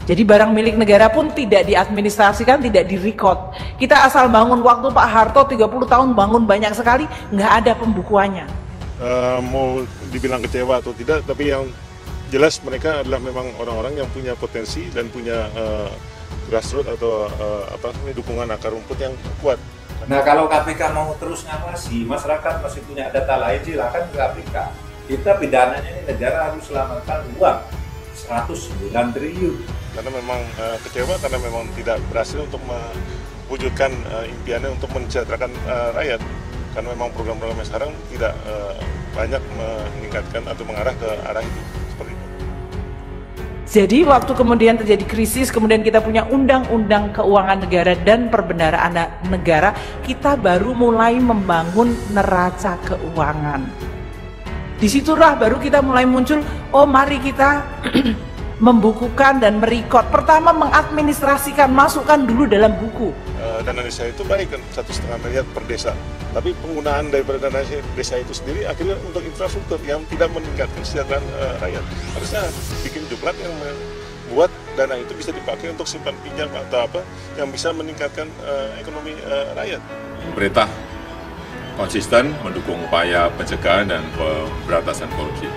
Jadi barang milik negara pun tidak diadministrasikan, tidak direcord. Kita asal bangun, waktu Pak Harto 30 tahun bangun banyak sekali, nggak ada pembukuannya. Mau dibilang kecewa atau tidak, tapi yang jelas mereka adalah memang orang-orang yang punya potensi dan punya grassroots atau dukungan akar rumput yang kuat. Nah, kalau KPK mau terus ngawasi, masyarakat masih punya data lain, silakan ke KPK. Kita pidananya ini negara harus selamatkan uang 109 triliun. Karena memang kecewa karena memang tidak berhasil untuk mewujudkan impiannya untuk mensejahterakan rakyat. Karena memang program-programnya sekarang tidak banyak meningkatkan atau mengarah ke arah itu, seperti itu. Jadi waktu kemudian terjadi krisis, kemudian kita punya undang-undang keuangan negara dan perbendaharaan negara, kita baru mulai membangun neraca keuangan. Disitulah baru kita mulai muncul, oh mari kita membukukan dan merekod. Pertama mengadministrasikan, masukkan dulu dalam buku. Dana desa itu baik kan, 1,5 miliar per desa. Tapi penggunaan daripada dana desa itu sendiri akhirnya untuk infrastruktur yang tidak meningkatkan kesejahteraan rakyat. Harusnya bikin juklat yang membuat dana itu bisa dipakai untuk simpan pinjam atau apa yang bisa meningkatkan ekonomi rakyat. Pemerintah konsisten mendukung upaya pencegahan dan pemberantasan korupsi.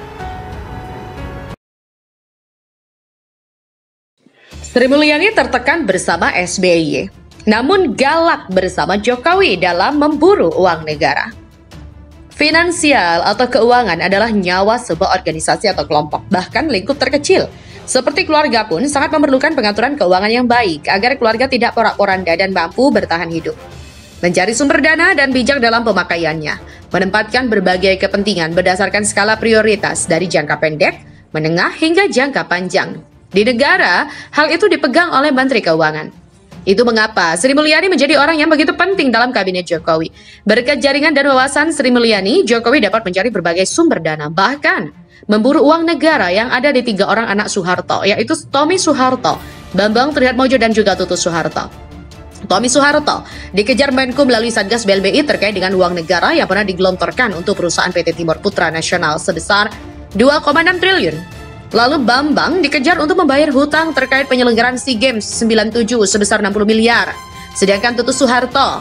Sri Mulyani tertekan bersama SBY, namun galak bersama Jokowi dalam memburu uang negara. Finansial atau keuangan adalah nyawa sebuah organisasi atau kelompok, bahkan lingkup terkecil. Seperti keluarga pun sangat memerlukan pengaturan keuangan yang baik agar keluarga tidak porak-poranda dan mampu bertahan hidup. Mencari sumber dana dan bijak dalam pemakaiannya, menempatkan berbagai kepentingan berdasarkan skala prioritas dari jangka pendek, menengah hingga jangka panjang. Di negara, hal itu dipegang oleh Menteri Keuangan. Itu mengapa Sri Mulyani menjadi orang yang begitu penting dalam kabinet Jokowi. Berkat jaringan dan wawasan Sri Mulyani, Jokowi dapat mencari berbagai sumber dana, bahkan memburu uang negara yang ada di 3 orang anak Soeharto, yaitu Tommy Soeharto, Bambang Trihatmojo, dan juga Tutut Soeharto. Tommy Soeharto dikejar Menko melalui Satgas BLBI terkait dengan uang negara yang pernah digelontorkan untuk perusahaan PT Timur Putra Nasional sebesar 2,6 triliun. Lalu Bambang dikejar untuk membayar hutang terkait penyelenggaraan SEA Games 97 sebesar 60 miliar. Sedangkan Tutut Soeharto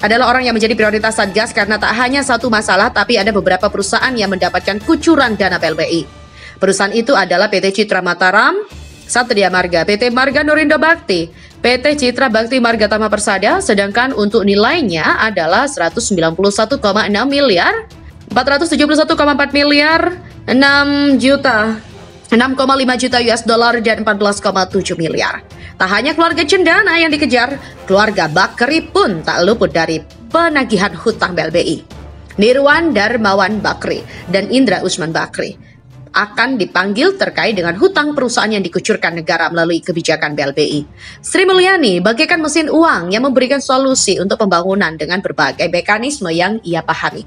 adalah orang yang menjadi prioritas Satgas karena tak hanya satu masalah, tapi ada beberapa perusahaan yang mendapatkan kucuran dana PLBI. Perusahaan itu adalah PT Citra Mataram, Satria Marga, PT Marga Nurindo Bakti, PT Citra Bakti Marga Tama Persada, sedangkan untuk nilainya adalah 191,6 miliar, 471,4 miliar, 6,5 juta US dollar dan 14,7 miliar. Tak hanya keluarga Cendana yang dikejar, keluarga Bakri pun tak luput dari penagihan hutang BLBI. Nirwan Darmawan Bakri dan Indra Usman Bakri akan dipanggil terkait dengan hutang perusahaan yang dikucurkan negara melalui kebijakan BLBI. Sri Mulyani bagaikan mesin uang yang memberikan solusi untuk pembangunan dengan berbagai mekanisme yang ia pahami.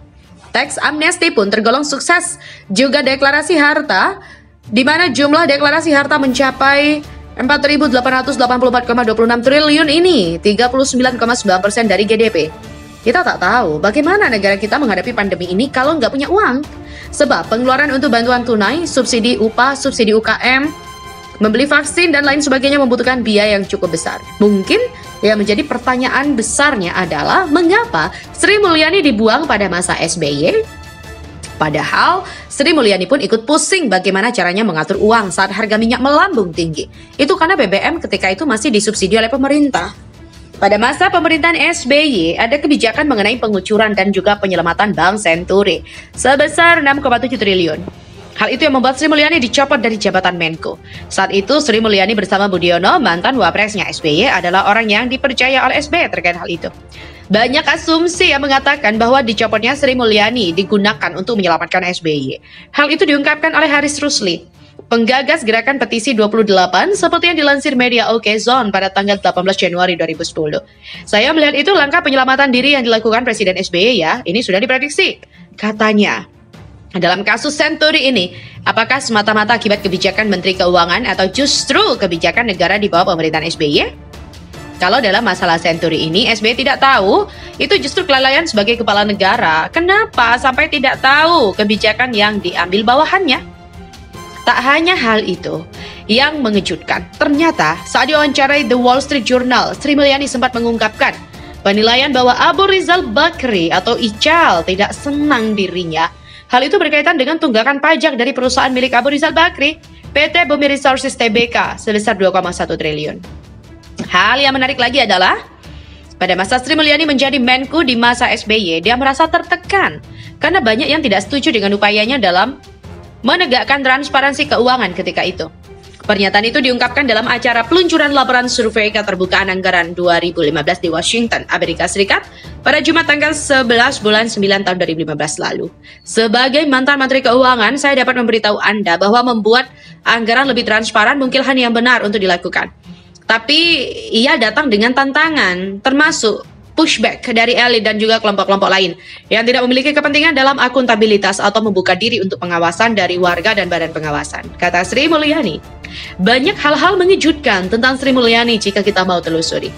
Teks amnesti pun tergolong sukses, juga deklarasi harta, di mana jumlah deklarasi harta mencapai 4.884,26 triliun ini, 39,9% dari GDP. Kita tak tahu bagaimana negara kita menghadapi pandemi ini kalau nggak punya uang. Sebab pengeluaran untuk bantuan tunai, subsidi upah, subsidi UKM, membeli vaksin dan lain sebagainya membutuhkan biaya yang cukup besar. Mungkin yang menjadi pertanyaan besarnya adalah mengapa Sri Mulyani dibuang pada masa SBY? Padahal Sri Mulyani pun ikut pusing bagaimana caranya mengatur uang saat harga minyak melambung tinggi. Itu karena BBM ketika itu masih disubsidi oleh pemerintah. Pada masa pemerintahan SBY ada kebijakan mengenai pengucuran dan juga penyelamatan Bank Senturi sebesar 6,7 triliun. Hal itu yang membuat Sri Mulyani dicopot dari jabatan Menko. Saat itu Sri Mulyani bersama Budiono, mantan wapresnya SBY, adalah orang yang dipercaya oleh SBY terkait hal itu. Banyak asumsi yang mengatakan bahwa dicopotnya Sri Mulyani digunakan untuk menyelamatkan SBY. Hal itu diungkapkan oleh Haris Rusli, penggagas gerakan petisi 28 seperti yang dilansir media Okezone pada tanggal 18 Januari 2010. Saya melihat itu langkah penyelamatan diri yang dilakukan Presiden SBY ya, ini sudah diprediksi. Katanya, dalam kasus Senturi ini, apakah semata-mata akibat kebijakan Menteri Keuangan atau justru kebijakan negara di bawah pemerintahan SBY? Kalau dalam masalah Senturi ini, SBY tidak tahu, itu justru kelalaian sebagai kepala negara. Kenapa sampai tidak tahu kebijakan yang diambil bawahannya? Tak hanya hal itu, yang mengejutkan. Ternyata saat diwawancarai The Wall Street Journal, Sri Mulyani sempat mengungkapkan penilaian bahwa Abu Rizal Bakri atau Ical tidak senang dirinya. Hal itu berkaitan dengan tunggakan pajak dari perusahaan milik Abu Rizal Bakri, PT Bumi Resources Tbk, sebesar 2,1 triliun. Hal yang menarik lagi adalah pada masa Sri Mulyani menjadi Menku di masa SBY, dia merasa tertekan karena banyak yang tidak setuju dengan upayanya dalam menegakkan transparansi keuangan ketika itu. Pernyataan itu diungkapkan dalam acara peluncuran laporan survei keterbukaan anggaran 2015 di Washington, Amerika Serikat pada Jumat tanggal 11 bulan 9 tahun 2015 lalu. Sebagai mantan Menteri Keuangan, saya dapat memberitahu Anda bahwa membuat anggaran lebih transparan mungkin hal yang benar untuk dilakukan. Tapi ia datang dengan tantangan, termasuk pushback dari elit dan juga kelompok-kelompok lain yang tidak memiliki kepentingan dalam akuntabilitas atau membuka diri untuk pengawasan dari warga dan badan pengawasan. Kata Sri Mulyani, banyak hal-hal mengejutkan tentang Sri Mulyani jika kita mau telusuri.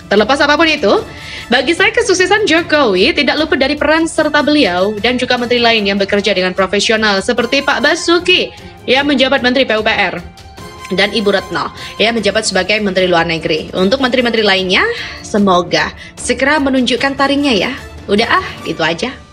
Terlepas apapun itu, bagi saya kesuksesan Jokowi tidak luput dari peran serta beliau dan juga menteri lain yang bekerja dengan profesional seperti Pak Basuki yang menjabat Menteri PUPR dan Ibu Retno yang menjabat sebagai Menteri Luar Negeri. Untuk menteri-menteri lainnya, semoga segera menunjukkan taringnya ya. Udah itu aja.